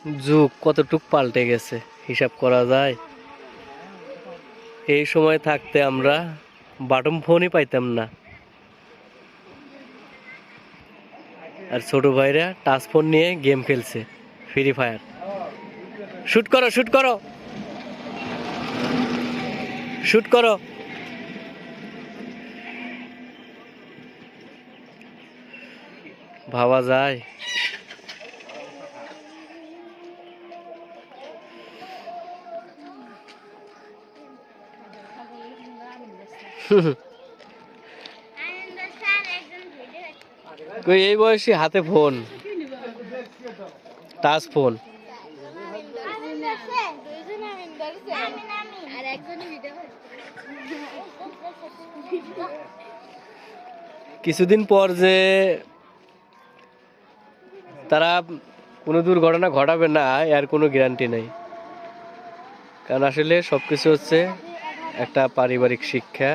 যুগ কতটুক পাল্টে গেছে হিসাব করা যায়। এই সময় থাকতে আমরা বাটন ফোনই পাইতাম না, আর ছোট ভাইরা টাচ ফোন নিয়ে গেম খেলছে, ফ্রি ফায়ার। শুট করো, শুট করো, শুট করো। ভাবা যায়। কই এই বয়সী হাতে ফোন, টাচ ফোন। কিছুদিন পর যে তারা কোনো দুর্ঘটনা ঘটাবে না এর কোনো গ্যারান্টি নেই, কারণ আসলে সবকিছু হচ্ছে একটা পারিবারিক শিক্ষা।